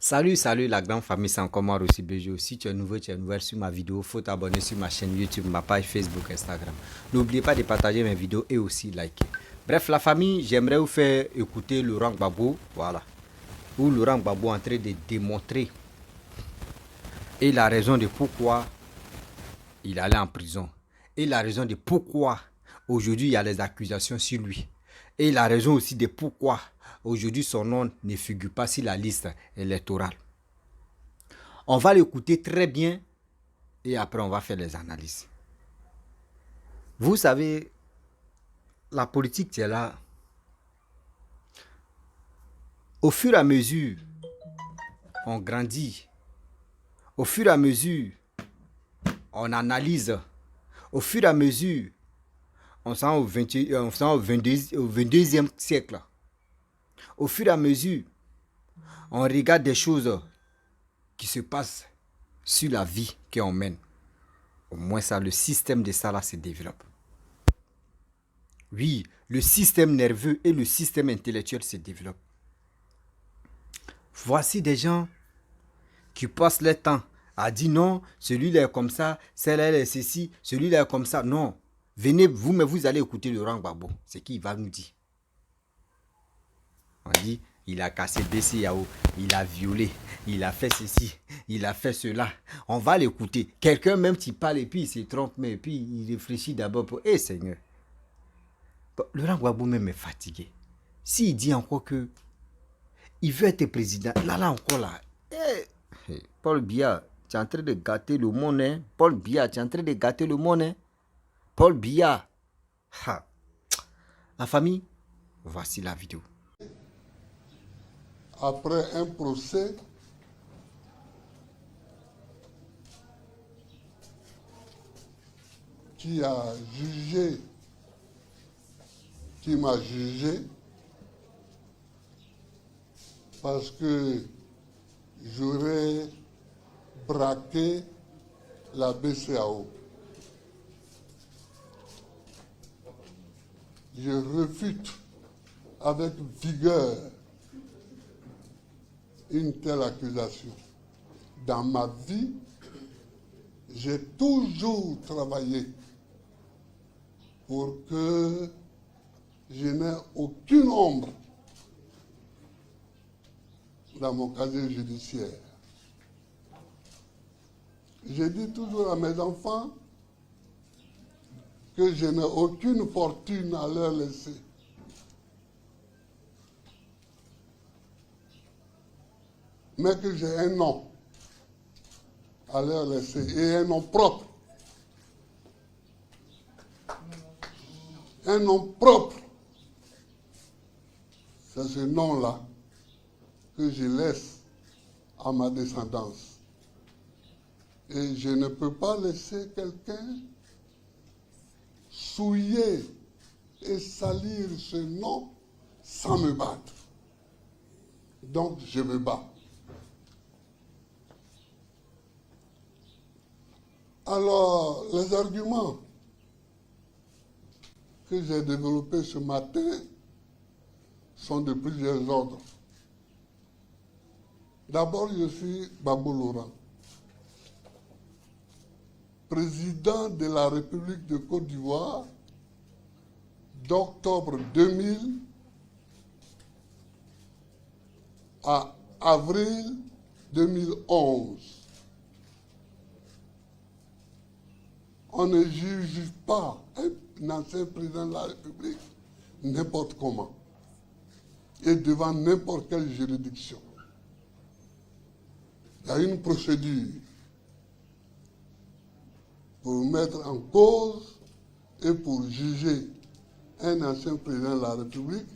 Salut la grande famille, c'est encore moi Rossi Bejo. Si tu es nouveau, tu es nouvelle sur ma vidéo, faut t'abonner sur ma chaîne YouTube, ma page Facebook, Instagram. N'oubliez pas de partager mes vidéos et aussi liker. Bref, la famille, j'aimerais vous faire écouter Laurent Gbagbo, voilà. Où Laurent Gbagbo est en train de démontrer et la raison de pourquoi il allait en prison. Et la raison de pourquoi aujourd'hui il y a les accusations sur lui. Et la raison aussi de pourquoi aujourd'hui son nom ne figure pas sur la liste électorale. On va l'écouter très bien et après on va faire les analyses. Vous savez, la politique c'est là. Au fur et à mesure, on grandit. Au fur et à mesure, on analyse. Au fur et à mesure, on s'en au 22e siècle. Au fur et à mesure, on regarde des choses qui se passent sur la vie qu'on mène. Au moins ça, le système de ça là se développe. Oui, le système nerveux et le système intellectuel se développent. Voici des gens qui passent leur temps à dire non, celui-là est comme ça, celle-là est ceci, celui-là est comme ça. Non, venez vous, mais vous allez écouter Laurent Gbagbo. C'est qui il va nous dire. On dit, il a cassé BCAO, il a violé, il a fait ceci, il a fait cela. On va l'écouter. Quelqu'un même qui parle et puis il se trompe, mais puis il réfléchit d'abord pour, Seigneur. Laurent Gbagbo même est fatigué. S'il dit encore que il veut être président, là encore là. Paul Biya, tu es en train de gâter le monde. Hein? Paul Biya, tu es en train de gâter le monde. Hein? Paul Biya. Ha. La famille, voici la vidéo. Après un procès qui m'a jugé parce que j'aurais braqué la BCAO. Je refute avec vigueur une telle accusation. Dans ma vie, j'ai toujours travaillé pour que je n'ai aucune ombre dans mon casier judiciaire. Je dis toujours à mes enfants que je n'ai aucune fortune à leur laisser. Mais que j'ai un nom à leur laisser et un nom propre. Un nom propre. C'est ce nom-là que je laisse à ma descendance. Et je ne peux pas laisser quelqu'un souiller et salir ce nom sans me battre. Donc je me bats. Alors, les arguments que j'ai développés ce matin sont de plusieurs ordres. D'abord, je suis Gbagbo Laurent, président de la République de Côte d'Ivoire d'octobre 2000 à avril 2011. On ne juge pas un ancien président de la République n'importe comment et devant n'importe quelle juridiction. Il y a une procédure pour mettre en cause et pour juger un ancien président de la République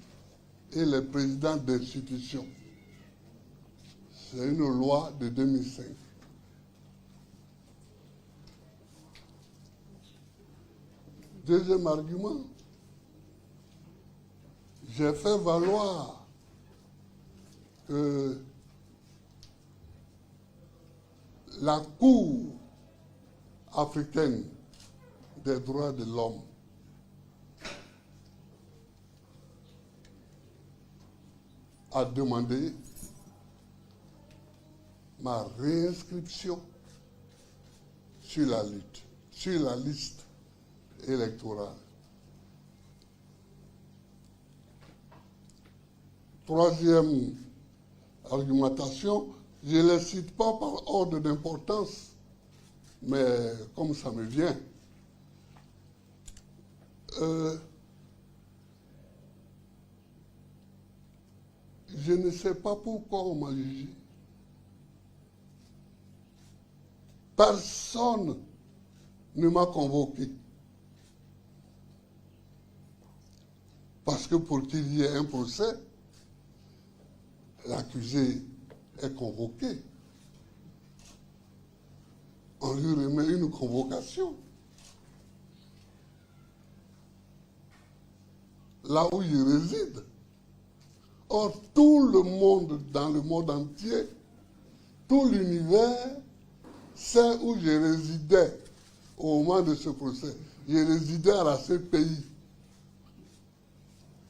et les présidents d'institutions. C'est une loi de 2005. Deuxième argument, j'ai fait valoir que la Cour africaine des droits de l'homme a demandé ma réinscription sur la liste électorale. Troisième argumentation, je ne les cite pas par ordre d'importance, mais comme ça me vient. Je ne sais pas pourquoi on m'a jugé. Personne ne m'a convoqué. Parce que pour qu'il y ait un procès, l'accusé est convoqué. On lui remet une convocation. Là où il réside. Or, tout le monde, dans le monde entier, tout l'univers sait où je résidais au moment de ce procès. Je résidais à la CPI,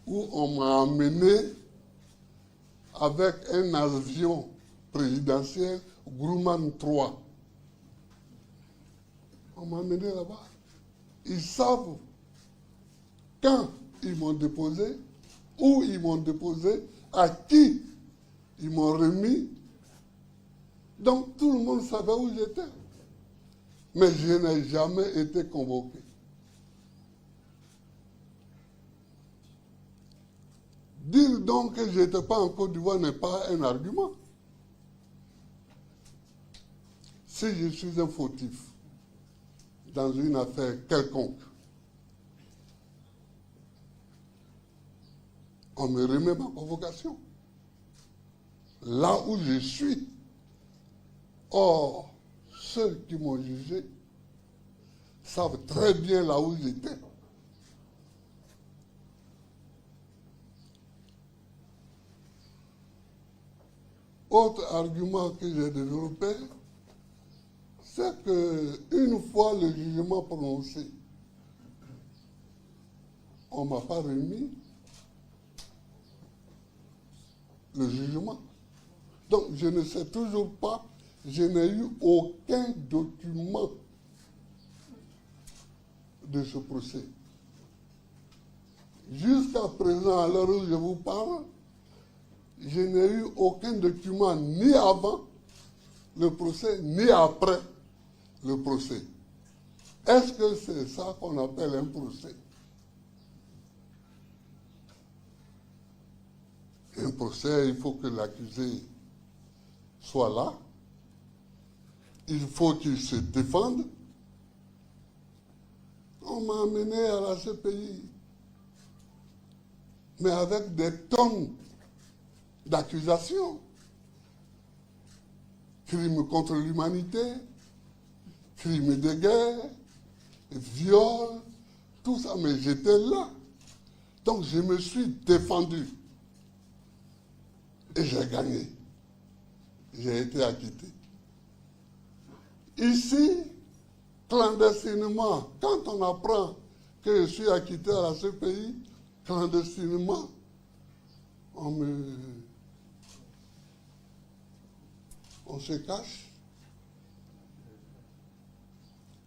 où on m'a amené avec un avion présidentiel Grumman 3. On m'a amené là-bas. Ils savent quand ils m'ont déposé, où ils m'ont déposé, à qui ils m'ont remis. Donc tout le monde savait où j'étais. Mais je n'ai jamais été convoqué. Dire donc que je n'étais pas en Côte d'Ivoire n'est pas un argument. Si je suis un fautif dans une affaire quelconque, on me remet ma convocation. Là où je suis. Or, ceux qui m'ont jugé savent très bien là où j'étais. Autre argument que j'ai développé, c'est qu'une fois le jugement prononcé, on ne m'a pas remis le jugement. Donc, je ne sais toujours pas, je n'ai eu aucun document de ce procès. Jusqu'à présent, à l'heure où je vous parle, je n'ai eu aucun document ni avant le procès, ni après le procès. Est-ce que c'est ça qu'on appelle un procès? Un procès, il faut que l'accusé soit là. Il faut qu'il se défende. On m'a amené à la CPI, mais avec des tonnes d'accusations. Crimes contre l'humanité, crimes de guerre, viol, tout ça, mais j'étais là. Donc je me suis défendu. Et j'ai gagné. J'ai été acquitté. Ici, clandestinement, quand on apprend que je suis acquitté à la CPI, clandestinement, on se cache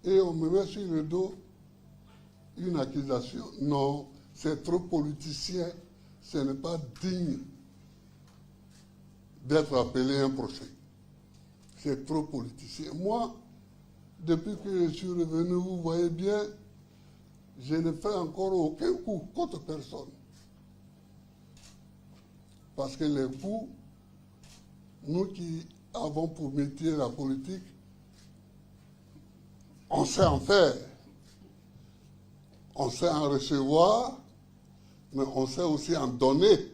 et on me met sur le dos une accusation. Non, c'est trop politicien, ce n'est pas digne d'être appelé un procès. C'est trop politicien. Moi, depuis que je suis revenu, vous voyez bien, je ne fais encore aucun coup contre personne. Parce que les coups, nous qui avons pour métier la politique, on sait en faire. On sait en recevoir, mais on sait aussi en donner.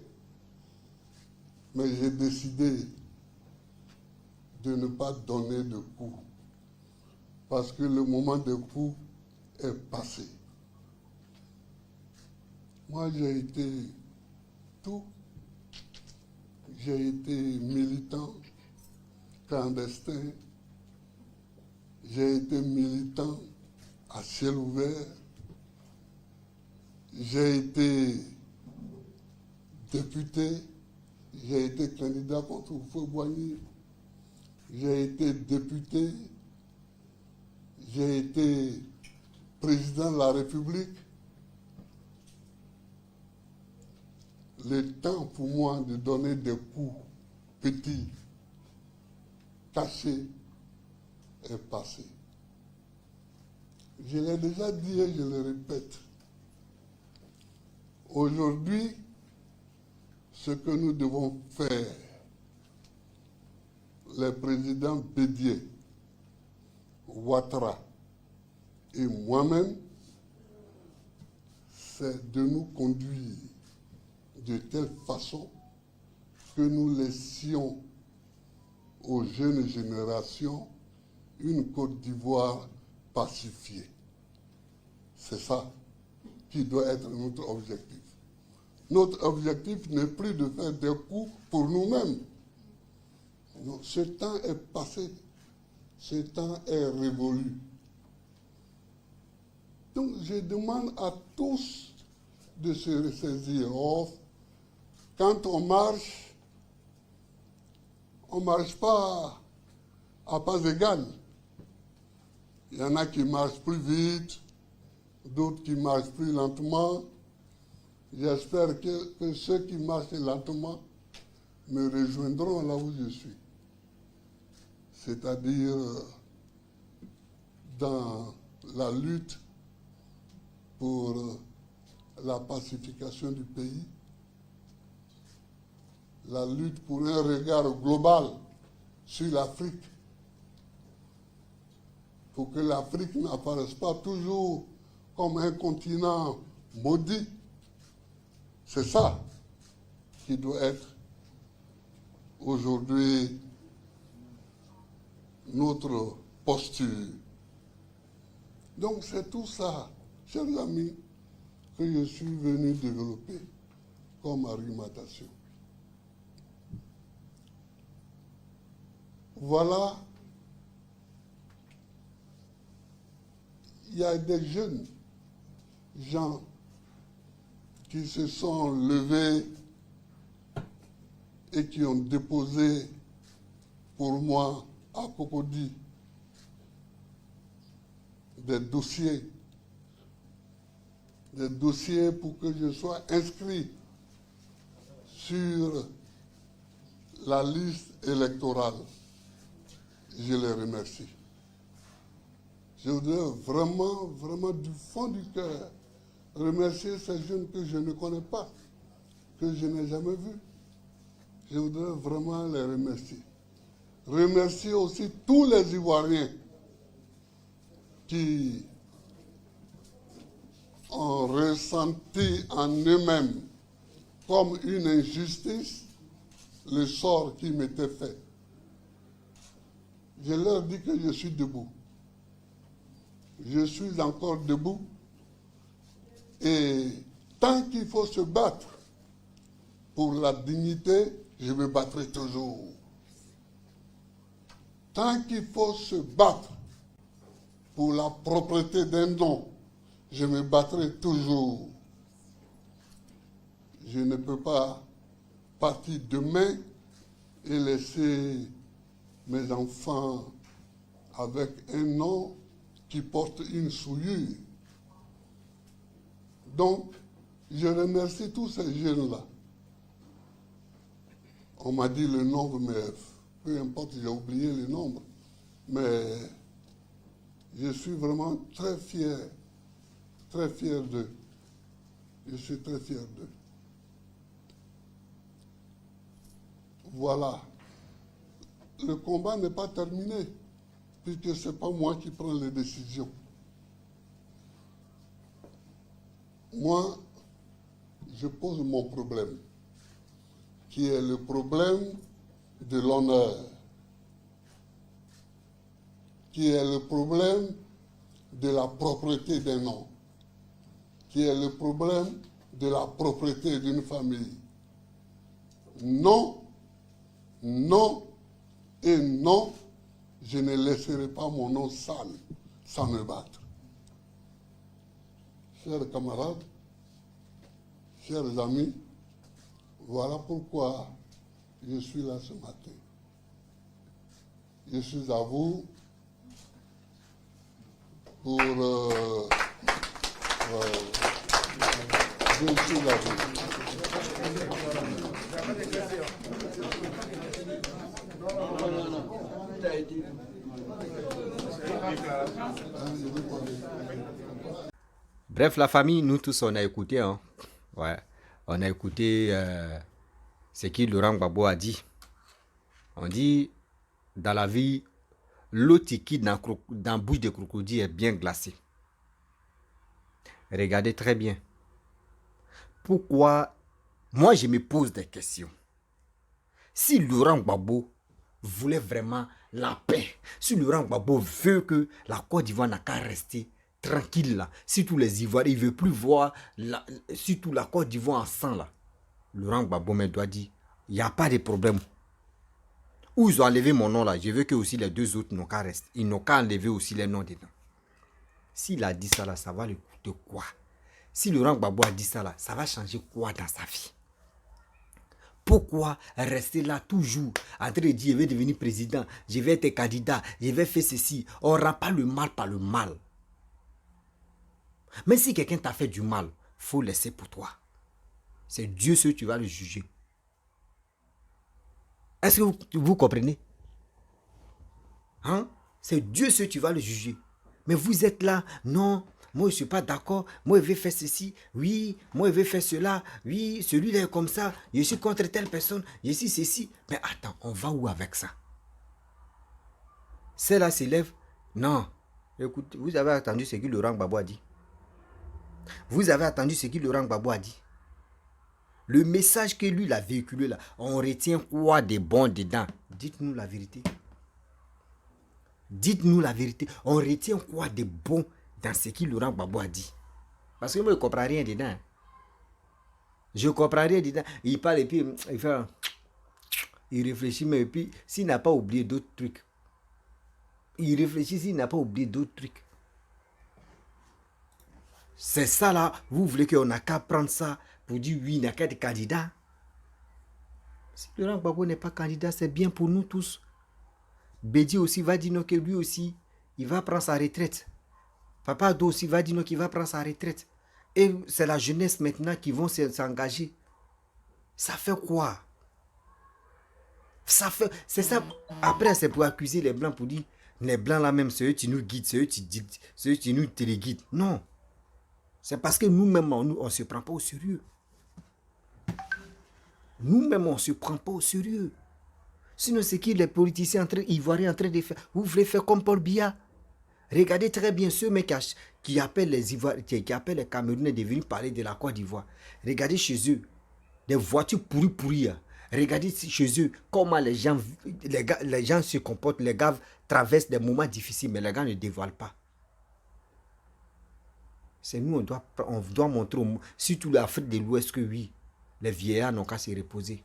Mais j'ai décidé de ne pas donner de coups. Parce que le moment des coups est passé. Moi, j'ai été tout. J'ai été militant, clandestin. J'ai été militant à ciel ouvert. J'ai été député. J'ai été candidat contre Feu-Boigny. j'ai été député, j'ai été président de la République. Le temps pour moi de donner des coups petits, cachés, est passé. Je l'ai déjà dit et je le répète. Aujourd'hui, ce que nous devons faire, les présidents Bédié, Ouattara et moi-même, c'est de nous conduire de telle façon que nous laissions aux jeunes générations une Côte d'Ivoire pacifiée. C'est ça qui doit être notre objectif. Notre objectif n'est plus de faire des coups pour nous-mêmes. Non, ce temps est passé, ce temps est révolu. Donc je demande à tous de se ressaisir. Or, quand on marche pas à pas égal. Il y en a qui marchent plus vite, d'autres qui marchent plus lentement. J'espère que ceux qui marchent lentement me rejoindront là où je suis. C'est-à-dire dans la lutte pour la pacification du pays, la lutte pour un regard global sur l'Afrique, pour que l'Afrique n'apparaisse pas toujours comme un continent maudit. C'est ça qui doit être aujourd'hui notre posture. Donc c'est tout ça, chers amis, que je suis venu développer comme argumentation. Voilà, il y a des jeunes gens qui se sont levés et qui ont déposé pour moi à Cocody des dossiers pour que je sois inscrit sur la liste électorale. Je les remercie. Je voudrais vraiment, vraiment du fond du cœur remercier ces jeunes que je ne connais pas, que je n'ai jamais vus. Je voudrais vraiment les remercier. Remercier aussi tous les Ivoiriens qui ont ressenti en eux-mêmes comme une injustice le sort qui m'était fait. Je leur dis que je suis debout. Je suis encore debout. Et tant qu'il faut se battre pour la dignité, je me battrai toujours. Tant qu'il faut se battre pour la propreté d'un nom, je me battrai toujours. Je ne peux pas partir demain et laisser mes enfants avec un nom qui porte une souillure. Donc, je remercie tous ces jeunes-là. On m'a dit le nombre, mais peu importe, j'ai oublié le nombre. Mais je suis vraiment très fier d'eux. Je suis très fier d'eux. Voilà. Le combat n'est pas terminé, puisque ce n'est pas moi qui prends les décisions. Moi, je pose mon problème, qui est le problème de l'honneur, qui est le problème de la propreté d'un nom, qui est le problème de la propreté d'une famille. Non, non et non, je ne laisserai pas mon nom sale sans me battre. Chers camarades, chers amis, voilà pourquoi je suis là ce matin. Je suis à vous pour... je suis à vous. Bref, la famille, nous tous, on a écouté. Hein. Ouais. On a écouté ce que Laurent Gbagbo a dit. On dit, dans la vie, l'eau liquide dans la bouche de crocodile est bien glacée. Regardez très bien. Pourquoi? Moi, je me pose des questions. Si Laurent Gbagbo voulait vraiment la paix, si Laurent Gbagbo veut que la Côte d'Ivoire n'a qu'à rester tranquille là, si tous les Ivoiriens ne veulent plus voir, surtout la Côte d'Ivoire en sang là, Laurent Gbagbo me doit dire, il n'y a pas de problème. Où ils ont enlevé mon nom là, je veux que aussi les deux autres n'ont qu'à rester. Ils n'ont qu'à enlever aussi les noms dedans. S'il a dit ça là, ça va lui coûter quoi? Si Laurent Gbagbo a dit ça là, ça va changer quoi dans sa vie? Pourquoi rester là toujours en train de dire je vais devenir président, je vais être candidat, je vais faire ceci? On ne rend pas le mal par le mal. Mais si quelqu'un t'a fait du mal, il faut laisser pour toi. C'est Dieu seul qui va le juger. Est-ce que vous comprenez? Hein? C'est Dieu seul qui va le juger. Mais vous êtes là, non, moi je ne suis pas d'accord, moi je vais faire ceci, oui, moi je vais faire cela, oui, celui-là est comme ça, je suis contre telle personne, je suis ceci. Mais attends, on va où avec ça? Celle-là s'élève, non. Écoutez, vous avez entendu ce que Laurent Gbagbo a dit. Vous avez entendu ce que Laurent Gbagbo a dit. Le message que lui il a véhiculé là, on retient quoi de bon dedans? Dites-nous la vérité. Dites-nous la vérité. On retient quoi de bon dans ce que Laurent Gbagbo a dit? Parce que moi, je ne comprends rien dedans. Je ne comprends rien dedans. Il parle et puis il fait... Il réfléchit, mais puis s'il n'a pas oublié d'autres trucs. Il réfléchit s'il n'a pas oublié d'autres trucs. C'est ça là, vous voulez qu'on n'a qu'à prendre ça pour dire oui, il n'a qu'à être candidat. Si Laurent Gbagbo n'est pas candidat, c'est bien pour nous tous. Bédi aussi va dire non, que lui aussi, il va prendre sa retraite. Papa Ado aussi va dire non, qu'il va prendre sa retraite. Et c'est la jeunesse maintenant qui vont s'engager. Ça fait quoi? Ça fait... C'est ça. Après, c'est pour accuser les Blancs, pour dire, les Blancs là même, c'est eux qui nous guident, c'est eux qui nous téléguident. Non. C'est parce que nous-mêmes, on ne se prend pas au sérieux. Nous-mêmes, on ne se prend pas au sérieux. Sinon, c'est qui les politiciens ivoiriens en train de faire? Vous voulez faire comme Paul Biya? Regardez très bien ceux mecs qui appellent les Ivoiriens, qui appellent les Camerounais de venir parler de la Côte d'Ivoire. Regardez chez eux, des voitures pourries. Regardez chez eux comment les gens se comportent. Les gars traversent des moments difficiles, mais les gars ne dévoilent pas. C'est nous, on doit montrer, surtout l'Afrique de l'Ouest, que oui, les vieillards n'ont qu'à se reposer.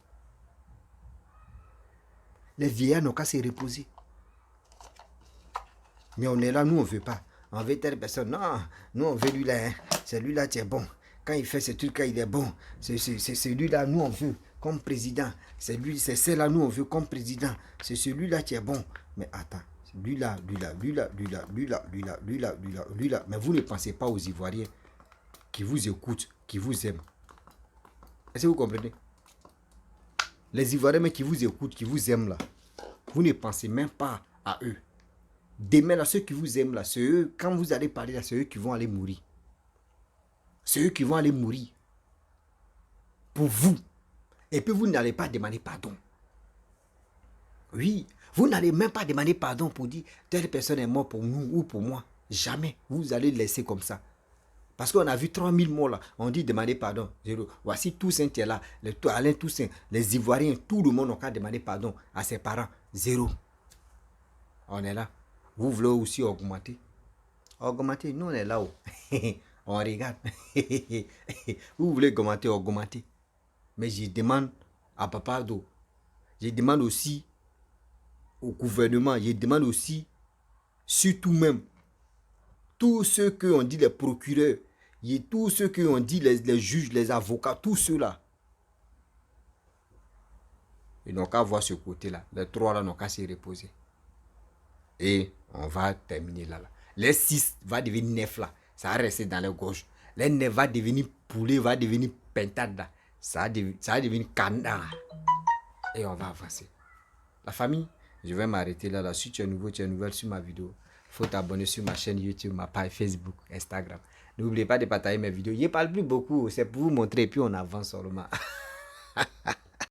Les vieillards n'ont qu'à se reposer. Mais on est là, nous on ne veut pas. On veut telle personne. Non, nous on veut lui-là. Hein. C'est lui-là qui est bon. Quand il fait ce truc-là, il est bon. C'est celui-là, nous on veut comme président. C'est celle-là, nous on veut comme président. C'est celui-là qui est bon. Mais attends, lui-là. Mais vous ne pensez pas aux Ivoiriens qui vous écoutent, qui vous aiment. Est-ce que vous comprenez? Les Ivoiriens mais qui vous écoutent, qui vous aiment là, vous ne pensez même pas à eux. Demain là, ceux qui vous aiment là, c'est eux, quand vous allez parler là, c'est eux qui vont aller mourir. C'est eux qui vont aller mourir. Pour vous. Et puis vous n'allez pas demander pardon. Oui, vous n'allez même pas demander pardon pour dire telle personne est morte pour nous ou pour moi. Jamais. Vous allez laisser comme ça. Parce qu'on a vu 3000 morts là. On dit demander pardon. Zéro. Voici Toussaint qui est là. Alain Toussaint, les Ivoiriens, tout le monde n'a qu'à demander pardon à ses parents. Zéro. On est là. Vous voulez aussi augmenter? Augmenter, nous on est là-haut. On regarde. Vous voulez augmenter. Mais je demande à Papa Ado. Je demande aussi au gouvernement. Je demande aussi, surtout même, tous ceux qui ont dit les procureurs, et tous ceux qui ont dit les juges, les avocats, tous ceux-là. Ils n'ont qu'à voir ce côté-là. Les trois là n'ont qu'à se reposer. Et on va terminer là. Les 6 va devenir 9 là. Ça va rester dans les gauche. Les 9 va devenir poulet, va devenir pentade là. Ça va devenir canard. Et on va avancer. La famille, je vais m'arrêter là. Si tu es nouveau, tu es nouvelle sur ma vidéo, faut t'abonner sur ma chaîne YouTube, ma page Facebook, Instagram. N'oubliez pas de partager mes vidéos. Je ne parle plus beaucoup, c'est pour vous montrer et puis on avance seulement.